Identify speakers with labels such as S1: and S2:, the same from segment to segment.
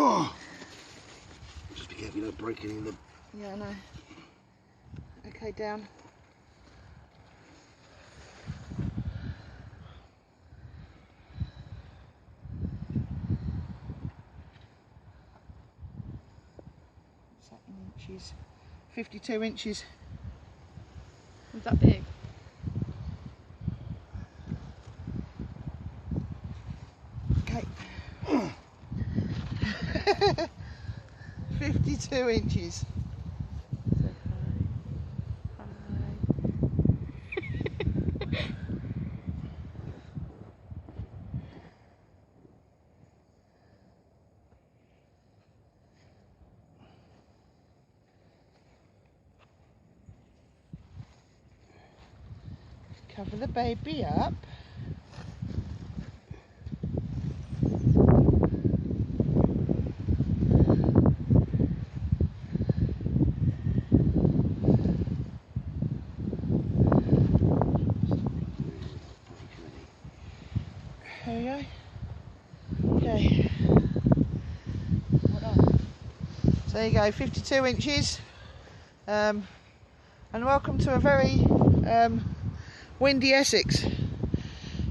S1: Oh, just be careful you don't break any of the...
S2: Yeah, I know. Okay, down. What's that in inches? 52 inches.
S3: Was that big?
S2: Okay. 52 inches. Cover the baby up. There we go. Okay. So there you go, 52 inches. And welcome to a very windy Essex.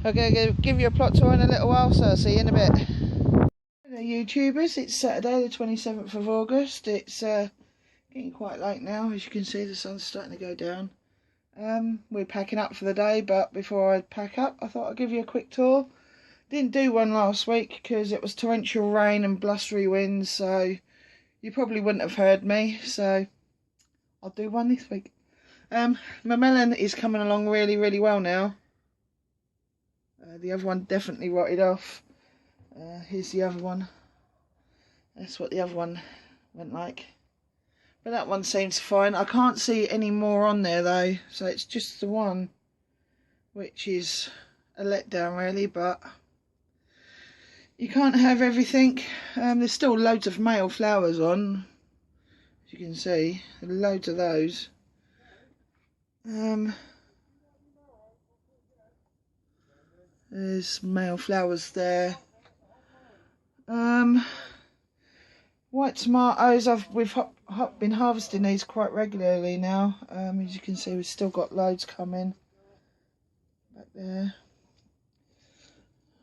S2: I'm going to give you a plot tour in a little while, so I'll see you in a bit. Hello YouTubers, it's Saturday the 27th of August. It's getting quite late now. As you can see, the sun's starting to go down. We're packing up for the day, but before I pack up, I thought I'd give you a quick tour. Didn't do one last week because it was torrential rain and blustery winds, so you probably wouldn't have heard me, so I'll do one this week. My melon is coming along really, really well now. The other one definitely rotted off. Here's the other one. That's what the other one went like. But that one seems fine. I can't see any more on there though, so it's just the one, which is a letdown really, but you can't have everything. There's still loads of male flowers on, as you can see, loads of those. There's male flowers there. White tomatoes, we've been harvesting these quite regularly now. As you can see, we've still got loads coming. Back there.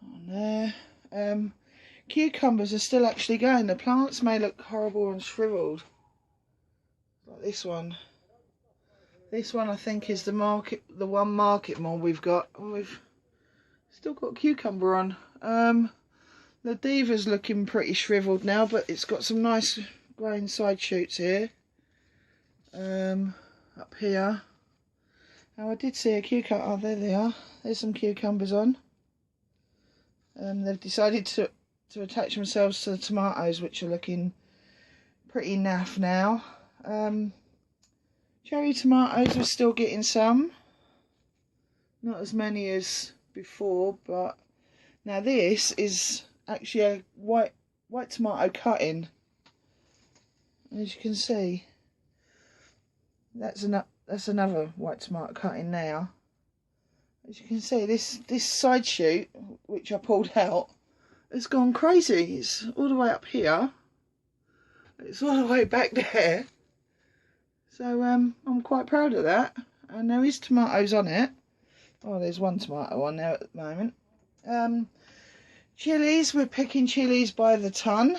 S2: On there. Cucumbers are still actually going. The plants may look horrible and shriveled, like this one. This one I think is the one market mold we've got. We've still got cucumber on. The Diva's looking pretty shriveled now, but it's got some nice growing side shoots here. Up here. Now I did see a cucumber. Oh, there they are. There's some cucumbers on. They've decided to attach themselves to the tomatoes, which are looking pretty naff now. Cherry tomatoes, we're still getting some. Not as many as before, but now this is actually a white tomato cutting. As you can see, that's another white tomato cutting now. As you can see, this side shoot, which I pulled out, has gone crazy. It's all the way up here. It's all the way back there. So I'm quite proud of that. And there is tomatoes on it. Oh, there's one tomato on there at the moment. Chilies, we're picking chilies by the ton.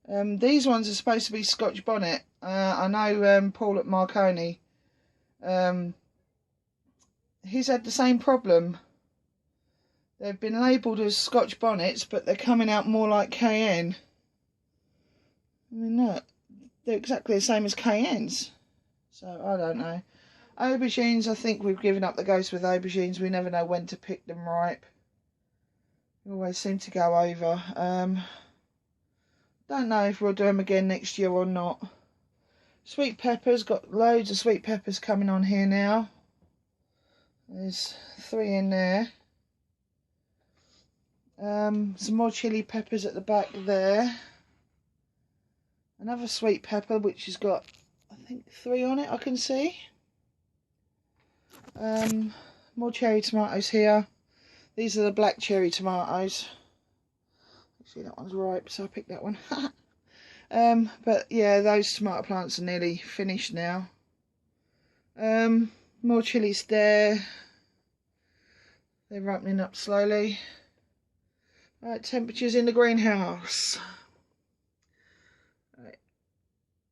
S2: These ones are supposed to be Scotch bonnet. I know Paul at Marconi, he's had the same problem. They've been labelled as Scotch bonnets, but they're coming out more like cayenne. I mean, look, they're exactly the same as cayennes. So, I don't know. Aubergines, I think we've given up the ghost with aubergines. We never know when to pick them ripe. They always seem to go over. Don't know if we'll do them again next year or not. Sweet peppers, got loads of sweet peppers coming on here now. There's 3 in there. Some more chili peppers at the back there. Another sweet pepper which has got, I think, 3 on it, I can see. More cherry tomatoes here. These are the black cherry tomatoes. See, that one's ripe, so I picked that one. But yeah, those tomato plants are nearly finished now. More chilies there. They're ripening up slowly. Right, temperatures in the greenhouse. Right,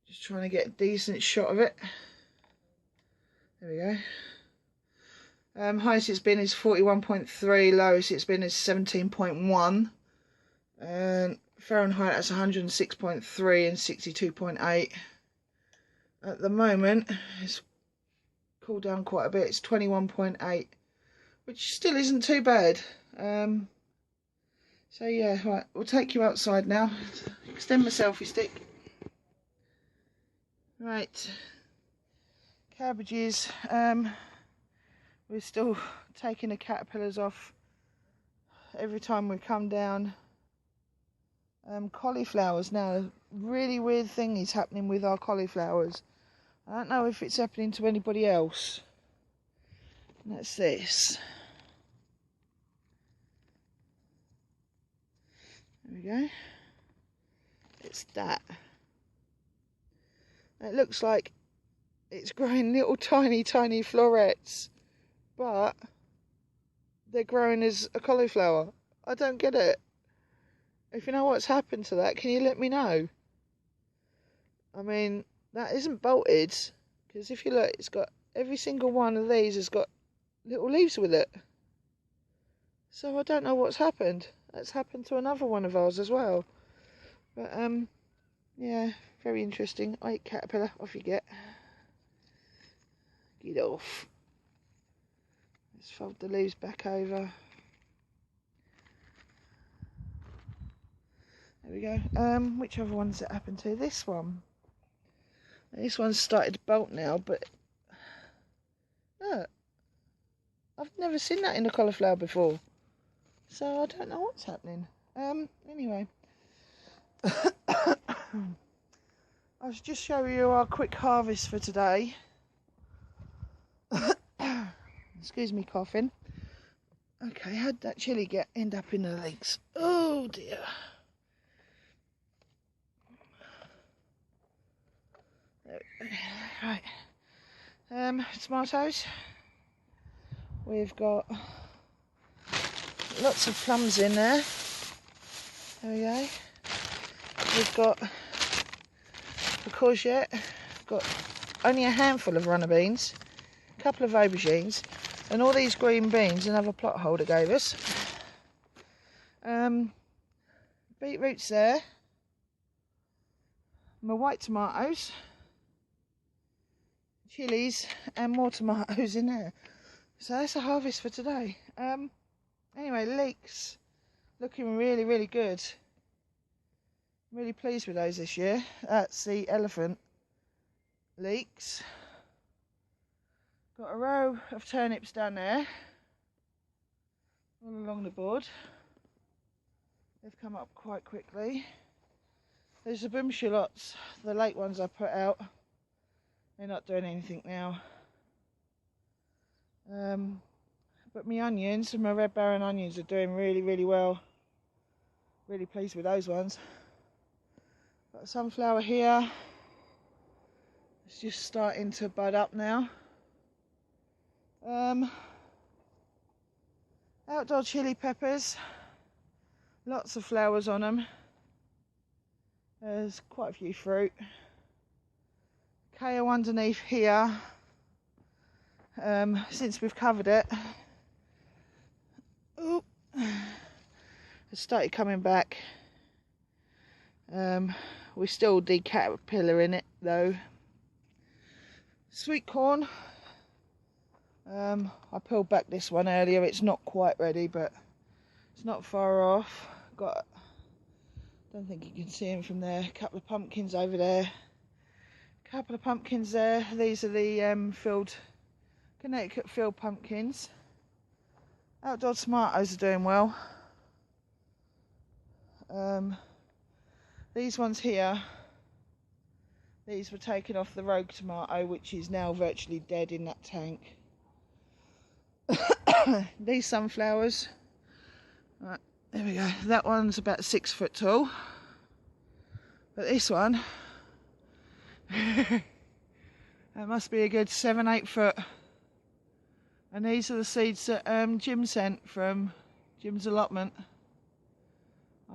S2: just trying to get a decent shot of it. There we go. Highest it's been is 41.3, lowest it's been is 17.1. And Fahrenheit, that's 106.3 and 62.8. At the moment, it's cooled down quite a bit. It's 21.8, which still isn't too bad. So yeah, right, we'll take you outside now. Extend my selfie stick. Right, cabbages. We're still taking the caterpillars off every time we come down. Cauliflowers now. Really weird thing is happening with our cauliflowers. I don't know if it's happening to anybody else. And that's this. There we go. It's that. It looks like it's growing little tiny florets, but they're growing as a cauliflower. I don't get it. If you know what's happened to that, can you let me know? I mean, that isn't bolted, because if you look, it's got every single one of these has got little leaves with it. So I don't know what's happened. That's happened to another one of ours as well. But yeah, very interesting. Right, caterpillar, off you get. Get off. Let's fold the leaves back over. There we go. Which other ones it happened to? This one. This one's started to bolt now, but look, I've never seen that in a cauliflower before, so I don't know what's happening. Anyway, I was just showing you our quick harvest for today. Excuse me, coughing. Okay, how'd that chili end up in the legs? Oh dear. Right, tomatoes. We've got lots of plums in there. There we go. We've got the courgette. We've got only a handful of runner beans, a couple of aubergines, and all these green beans another plot holder gave us. Beetroots there. My white tomatoes. Chilies and more tomatoes in there. So that's a harvest for today. Anyway, leeks looking really good. Really pleased with those this year. That's the elephant leeks. Got a row of turnips down there all along the board. They've come up quite quickly. There's the boom shallots, the late ones I put out. They're not doing anything now. But my onions, my red baron onions, are doing really well. Really pleased with those ones. Got a sunflower here. It's just starting to bud up now. Outdoor chili peppers. Lots of flowers on them. There's quite a few fruit. Kale underneath here, since we've covered it. Oop. It's started coming back. We're still decaterpillaring it though. Sweet corn. I peeled back this one earlier. It's not quite ready, but it's not far off. Don't think you can see them from there. A couple of pumpkins over there. Couple of pumpkins there. These are the Connecticut field pumpkins. Outdoor tomatoes are doing well. These ones here, these were taken off the rogue tomato, which is now virtually dead in that tank. These sunflowers, right, There we go. That one's about 6 foot tall. But this one, that must be a good 7-8 foot. And these are the seeds that Jim sent from Jim's allotment.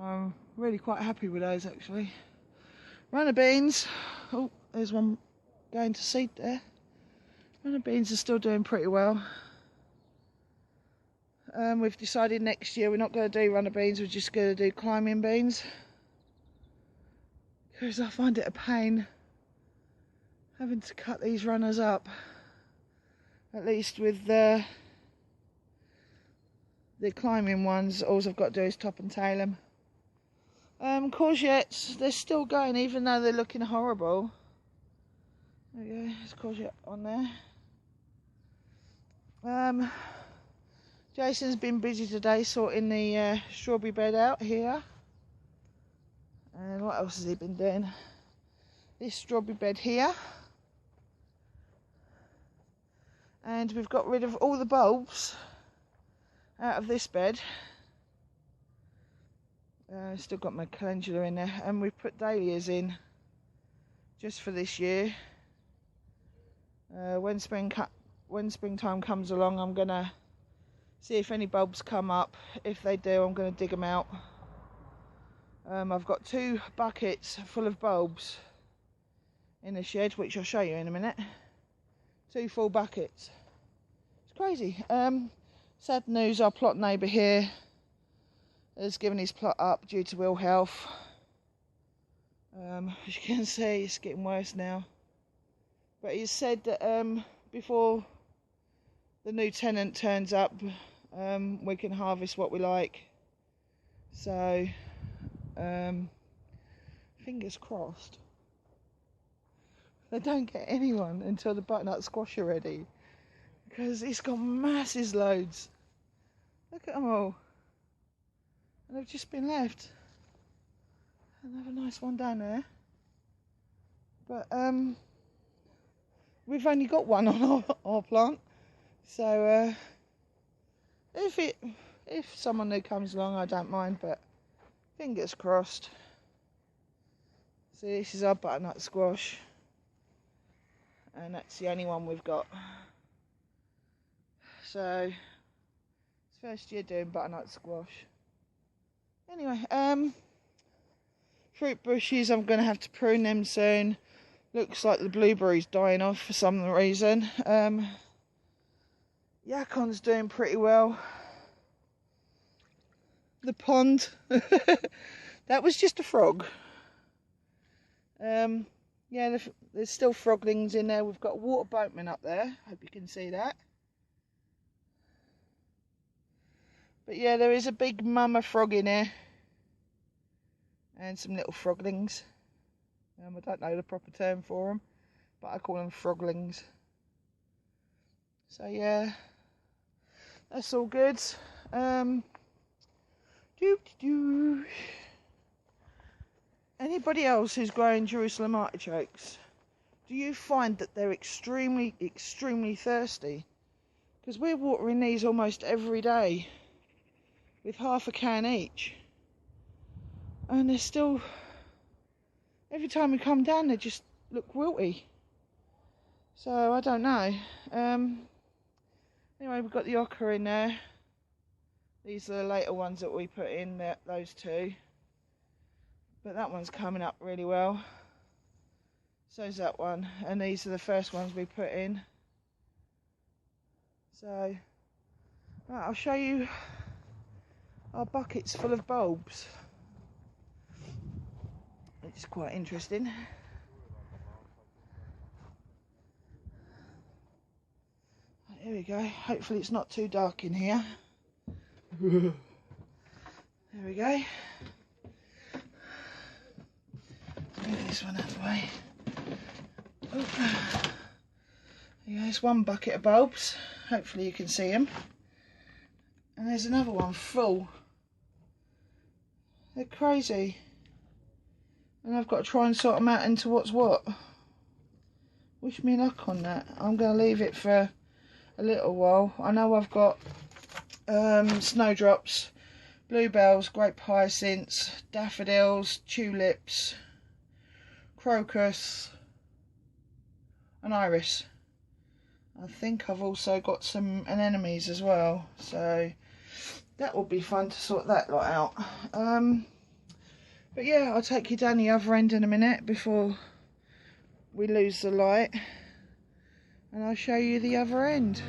S2: I'm really quite happy with those actually. Runner beans. Oh, there's one going to seed there. Runner beans are still doing pretty well. We've decided next year we're not going to do runner beans, we're just going to do climbing beans. Because I find it a pain having to cut these runners up. At least with the climbing ones, all I've got to do is top and tail them. Courgettes, they're still going even though they're looking horrible. There we go, there's courgette on there. Jason's been busy today sorting the strawberry bed out here. And what else has he been doing? This strawberry bed here. And we've got rid of all the bulbs out of this bed. Still got my calendula in there. And we've put dahlias in just for this year. When springtime comes along, I'm going to see if any bulbs come up. If they do, I'm going to dig them out. I've got 2 buckets full of bulbs in the shed, which I'll show you in a minute. 2 full buckets. It's crazy. Sad news, our plot neighbour here has given his plot up due to ill health. As you can see, it's getting worse now. But he said that before the new tenant turns up, we can harvest what we like. So, fingers crossed. They don't get anyone until the butternut squash are ready. Because it's got massive loads. Look at them all. And they've just been left. Another nice one down there. But, we've only got one on our plant. So, if someone new comes along, I don't mind, but fingers crossed. See, this is our butternut squash, and that's the only one we've got. So, it's first year doing butternut squash. Anyway, fruit bushes, I'm going to have to prune them soon. Looks like the blueberry's dying off for some reason. Yakon's doing pretty well. The pond, that was just a frog. Yeah, there's still froglings in there. We've got a water boatman up there. Hope you can see that. But yeah, there is a big mama frog in there. And some little froglings. I don't know the proper term for them, but I call them froglings. So yeah, that's all good. Anybody else who's growing Jerusalem artichokes, do you find that they're extremely, extremely thirsty? Because we're watering these almost every day with half a can each. And they're still, every time we come down, they just look wilty. So I don't know. Anyway, we've got the ochre in there. These are the later ones that we put in, those 2. But that one's coming up really well. So's that one. And these are the first ones we put in. So, right, I'll show you our buckets full of bulbs. It's quite interesting. Right, here we go. Hopefully it's not too dark in here. There we go. Move this one out of the way. Oh. There's one bucket of bulbs. Hopefully you can see them. And there's another one full. They're crazy. And I've got to try and sort them out into what's what. Wish me luck on that. I'm going to leave it for a little while. I know I've got snowdrops bluebells, grape hyacinths, daffodils, tulips, crocus and iris. I think I've also got some anemones as well, so that will be fun to sort that lot out. But yeah, I'll take you down the other end in a minute before we lose the light, and I'll show you the other end.